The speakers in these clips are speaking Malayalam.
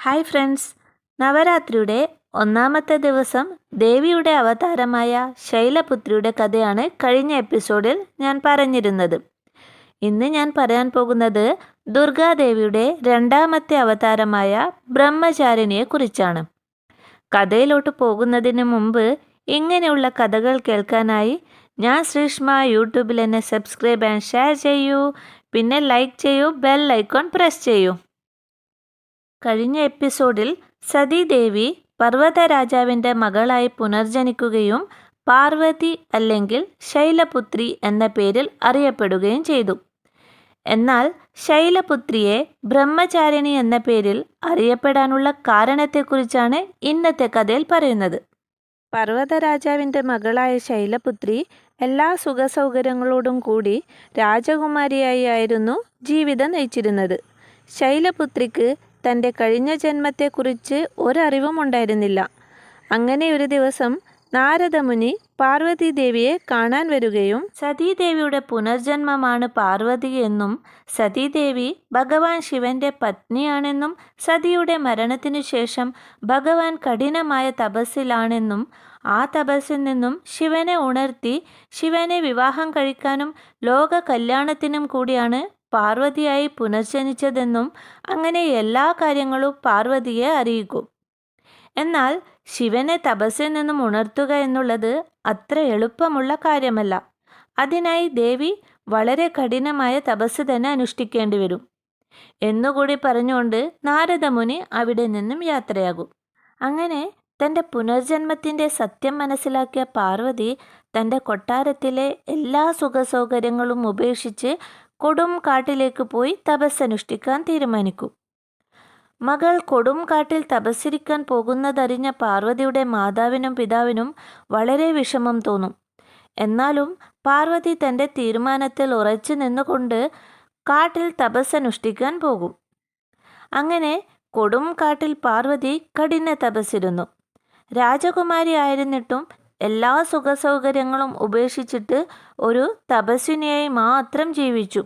ഹായ് ഫ്രണ്ട്സ്, നവരാത്രിയുടെ ഒന്നാമത്തെ ദിവസം ദേവിയുടെ അവതാരമായ ശൈലപുത്രിയുടെ കഥയാണ് കഴിഞ്ഞ എപ്പിസോഡിൽ ഞാൻ പറഞ്ഞിരുന്നത്. ഇന്ന് ഞാൻ പറയാൻ പോകുന്നത് ദുർഗാദേവിയുടെ രണ്ടാമത്തെ അവതാരമായ ബ്രഹ്മചാരിണിയെക്കുറിച്ചാണ്. കഥയിലോട്ട് പോകുന്നതിന് മുമ്പ് ഇങ്ങനെയുള്ള കഥകൾ കേൾക്കാനായി ഞാൻ ശ്രീഷ്മ യൂട്യൂബിൽ എന്നെ സബ്സ്ക്രൈബ് ആൻഡ് ഷെയർ ചെയ്യൂ. പിന്നെ ലൈക്ക് ചെയ്യൂ, ബെൽ ഐക്കോൺ പ്രസ് ചെയ്യൂ. കഴിഞ്ഞ എപ്പിസോഡിൽ സതീദേവി പർവ്വതരാജാവിൻ്റെ മകളായി പുനർജനിക്കുകയും പാർവതി അല്ലെങ്കിൽ ശൈലപുത്രി എന്ന പേരിൽ അറിയപ്പെടുകയും ചെയ്തു. എന്നാൽ ശൈലപുത്രിയെ ബ്രഹ്മചാരിണി എന്ന പേരിൽ അറിയപ്പെടാനുള്ള കാരണത്തെക്കുറിച്ചാണ് ഇന്നത്തെ കഥയിൽ പറയുന്നത്. പർവ്വതരാജാവിൻ്റെ മകളായ ശൈലപുത്രി എല്ലാ സുഖസൗകര്യങ്ങളോടും കൂടി രാജകുമാരിയായി ആയിരുന്നു ജീവിതം നയിച്ചിരുന്നത്. ശൈലപുത്രിക്ക് തൻ്റെ കഴിഞ്ഞ ജന്മത്തെക്കുറിച്ച് ഒരറിവും ഉണ്ടായിരുന്നില്ല. അങ്ങനെ ഒരു ദിവസം നാരദമുനി പാർവതി ദേവിയെ കാണാൻ വരികയും സതീദേവിയുടെ പുനർജന്മമാണ് പാർവതി എന്നും സതീദേവി ഭഗവാൻ ശിവന്റെ പത്നിയാണെന്നും സതിയുടെ മരണത്തിനു ശേഷം ഭഗവാൻ കഠിനമായ തപസ്സിലാണെന്നും ആ തപസ്സിൽ നിന്നും ശിവനെ ഉണർത്തി ശിവനെ വിവാഹം കഴിക്കാനും ലോക കല്യാണത്തിനും കൂടിയാണ് പാർവതിയായി പുനർജനിച്ചതെന്നും അങ്ങനെ എല്ലാ കാര്യങ്ങളും പാർവതിയെ അറിയിക്കും. എന്നാൽ ശിവനെ തപസ്സിൽ നിന്നും ഉണർത്തുക എന്നുള്ളത് അത്ര എളുപ്പമുള്ള കാര്യമല്ല. അതിനായി ദേവി വളരെ കഠിനമായ തപസ് തന്നെ അനുഷ്ഠിക്കേണ്ടി വരും എന്നുകൂടി പറഞ്ഞുകൊണ്ട് നാരദമുനി അവിടെ നിന്നും യാത്രയാകും. അങ്ങനെ തൻ്റെ പുനർജന്മത്തിൻ്റെ സത്യം മനസ്സിലാക്കിയ പാർവതി തൻ്റെ കൊട്ടാരത്തിലെ എല്ലാ സുഖസൗകര്യങ്ങളും ഉപേക്ഷിച്ച് കൊടും കാട്ടിലേക്ക് പോയി തപസ്സനുഷ്ഠിക്കാൻ തീരുമാനിക്കും. മകൾ കൊടും കാട്ടിൽ തപസ്സിരിക്കാൻ പോകുന്നതറിഞ്ഞ പാർവതിയുടെ മാതാവിനും പിതാവിനും വളരെ വിഷമം തോന്നും. എന്നാലും പാർവതി തൻ്റെ തീരുമാനത്തിൽ ഉറച്ചു നിന്നുകൊണ്ട് കാട്ടിൽ തപസ്സനുഷ്ഠിക്കാൻ പോകും. അങ്ങനെ കൊടും കാട്ടിൽ പാർവതി കഠിന തപസ്സിരുന്നു. രാജകുമാരി ആയിരുന്നിട്ടും എല്ലാ സുഖസൗകര്യങ്ങളും ഉപേക്ഷിച്ചിട്ട് ഒരു തപസ്വിനിയായി മാത്രം ജീവിച്ചു.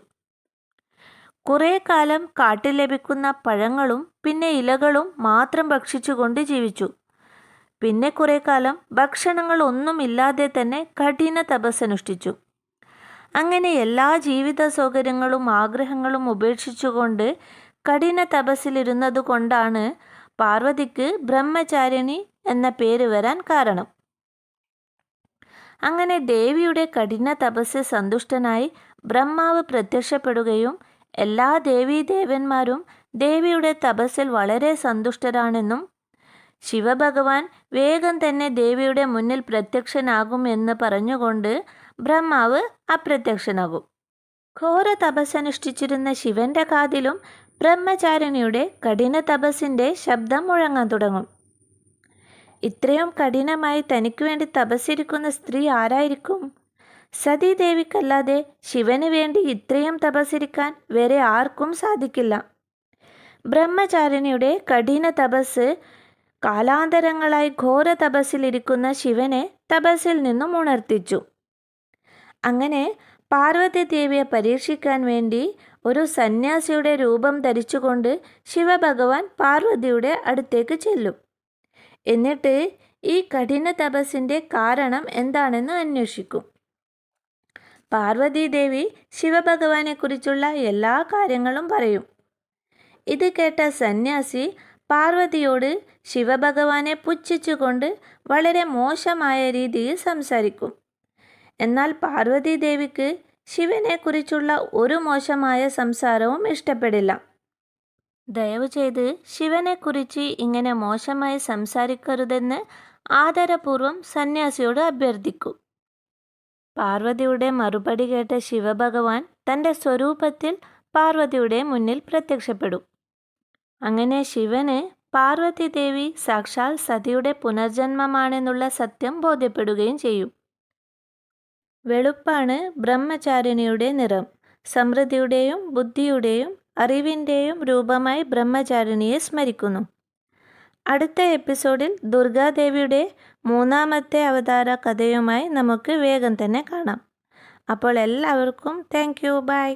കുറേ കാലം കാട്ടിൽ ലഭിക്കുന്ന പഴങ്ങളും പിന്നെ ഇലകളും മാത്രം ഭക്ഷിച്ചുകൊണ്ട് ജീവിച്ചു. പിന്നെ കുറേ കാലം ഭക്ഷണങ്ങൾ ഒന്നുമില്ലാതെ തന്നെ കഠിന തപസ്സനുഷ്ഠിച്ചു. അങ്ങനെ എല്ലാ ജീവിത സൗകര്യങ്ങളും ആഗ്രഹങ്ങളും ഉപേക്ഷിച്ചുകൊണ്ട് കഠിന തപസ്സിലിരുന്നത് കൊണ്ടാണ് പാർവതിക്ക് ബ്രഹ്മചാരിണി എന്ന പേര് വരാൻ കാരണം. അങ്ങനെ ദേവിയുടെ കഠിന തപസ്സിൽ സന്തുഷ്ടനായി ബ്രഹ്മാവ് പ്രത്യക്ഷപ്പെടുകയും എല്ലാ ദേവീദേവന്മാരും ദേവിയുടെ തപസ്സിൽ വളരെ സന്തുഷ്ടരാണെന്നും ശിവഭഗവാൻ വേഗം തന്നെ ദേവിയുടെ മുന്നിൽ പ്രത്യക്ഷനാകും എന്ന് പറഞ്ഞുകൊണ്ട് ബ്രഹ്മാവ് അപ്രത്യക്ഷനാകും. ഘോര തപസ്സനുഷ്ഠിച്ചിരുന്ന ശിവന്റെ കാതിലും ബ്രഹ്മചാരിണിയുടെ കഠിന തപസ്സിൻ്റെ ശബ്ദം മുഴങ്ങാൻ തുടങ്ങും. ഇത്രയും കഠിനമായി തനിക്ക് വേണ്ടി തപസ്സിരിക്കുന്ന സ്ത്രീ ആരായിരിക്കും? സതീദേവിക്കല്ലാതെ ശിവന് വേണ്ടി ഇത്രയും തപസ്സിരിക്കാൻ വേറെ ആർക്കും സാധിക്കില്ല. ബ്രഹ്മചാരിണിയുടെ കഠിന തപസ് കാലാന്തരങ്ങളായി ഘോര തപസ്സിലിരിക്കുന്ന ശിവനെ തപസ്സിൽ നിന്നും ഉണർത്തിച്ചു. അങ്ങനെ പാർവതി ദേവിയെ പരീക്ഷിക്കാൻ വേണ്ടി ഒരു സന്യാസിയുടെ രൂപം ധരിച്ചുകൊണ്ട് ശിവഭഗവാൻ പാർവതിയുടെ അടുത്തേക്ക് ചെല്ലും. എന്നിട്ട് ഈ കഠിന തപസ്സിൻ്റെ കാരണം എന്താണെന്ന് അന്വേഷിക്കും. പാർവതീദേവി ശിവഭഗവാനെക്കുറിച്ചുള്ള എല്ലാ കാര്യങ്ങളും പറയും. ഇത് കേട്ട സന്യാസി പാർവതിയോട് ശിവഭഗവാനെ പുച്ഛിച്ചുകൊണ്ട് വളരെ മോശമായ രീതിയിൽ സംസാരിക്കും. എന്നാൽ പാർവതീദേവിക്ക് ശിവനെക്കുറിച്ചുള്ള ഒരു മോശമായ സംസാരവും ഇഷ്ടപ്പെടില്ല. ദയവ് ചെയ്ത് ശിവനെക്കുറിച്ച് ഇങ്ങനെ മോശമായി സംസാരിക്കരുതെന്ന് ആദരപൂർവ്വം സന്യാസിയോട് അഭ്യർത്ഥിക്കും. പാർവതിയുടെ മറുപടി കേട്ട ശിവഭഗവാൻ തൻ്റെ സ്വരൂപത്തിൽ പാർവതിയുടെ മുന്നിൽ പ്രത്യക്ഷപ്പെടും. അങ്ങനെ ശിവന് പാർവതി ദേവി സാക്ഷാൽ സതിയുടെ പുനർജന്മമാണെന്നുള്ള സത്യം ബോധ്യപ്പെടുകയും ചെയ്യും. വെളുപ്പാണ് ബ്രഹ്മചാരിണിയുടെ നിറം. സമൃദ്ധിയുടെയും ബുദ്ധിയുടെയും അറിവിൻ്റെയും രൂപമായി ബ്രഹ്മചാരിണിയെ സ്മരിക്കുന്നു. അടുത്ത എപ്പിസോഡിൽ ദുർഗാദേവിയുടെ മൂന്നാമത്തെ അവതാര കഥയുമായി നമുക്ക് വേഗം തന്നെ കാണാം. അപ്പോൾ എല്ലാവർക്കും താങ്ക് യു, ബൈ.